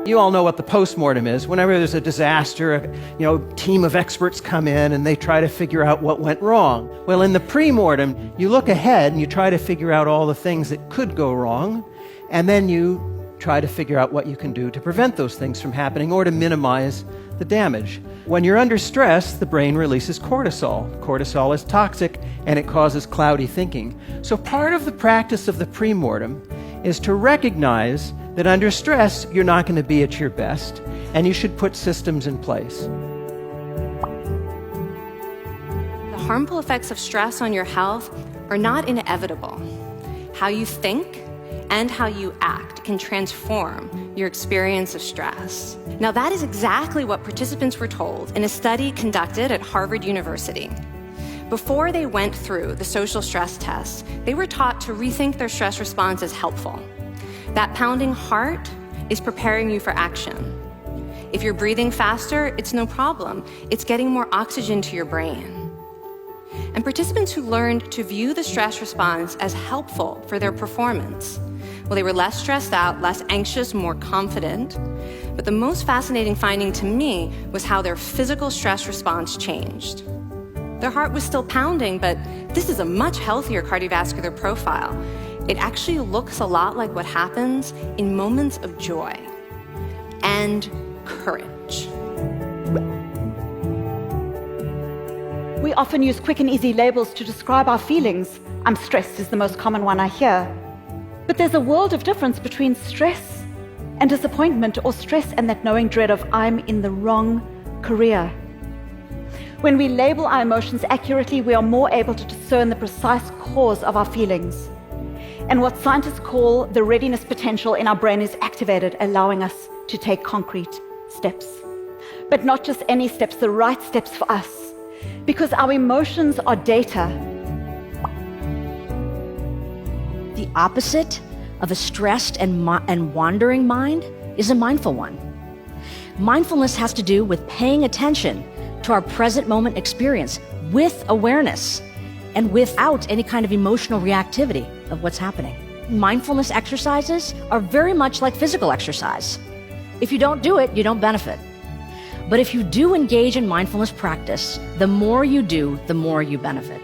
You all know what the postmortem is. Whenever there's a disaster, a team of experts come in and they try to figure out what went wrong. Well, in the premortem, you look ahead and you try to figure out all the things that could go wrong, and then you try to figure out what you can do to prevent those things from happening or to minimize the damage. When you're under stress, the brain releases cortisol. Cortisol is toxic and it causes cloudy thinking. So part of the practice of the premortem is to recognize that under stress, you're not going to be at your best, and you should put systems in place. The harmful effects of stress on your health are not inevitable. How you think and how you act can transform your experience of stress. Now, that is exactly what participants were told in a study conducted at Harvard University. Before they went through the social stress test, they were taught to rethink their stress response as helpful. That pounding heart is preparing you for action. If you're breathing faster, it's no problem. It's getting more oxygen to your brain. And participants who learned to view the stress response as helpful for their performance, well, they were less stressed out, less anxious, more confident. But the most fascinating finding to me was how their physical stress response changed. Their heart was still pounding, but this is a much healthier cardiovascular profile. It actually looks a lot like what happens in moments of joy and courage. We often use quick and easy labels to describe our feelings. I'm stressed is the most common one I hear. But there's a world of difference between stress and disappointment, or stress and that knowing dread of I'm in the wrong career. When we label our emotions accurately, we are more able to discern the precise cause of our feelings. And what scientists call the readiness potential in our brain is activated, allowing us to take concrete steps. But not just any steps, the right steps for us. Because our emotions are data. The opposite of a stressed and wandering mind is a mindful one. Mindfulness has to do with paying attention to our present moment experience with awareness and without any kind of emotional reactivity of what's happening. Mindfulness exercises are very much like physical exercise. If you don't do it, you don't benefit. But if you do engage in mindfulness practice, the more you do, the more you benefit.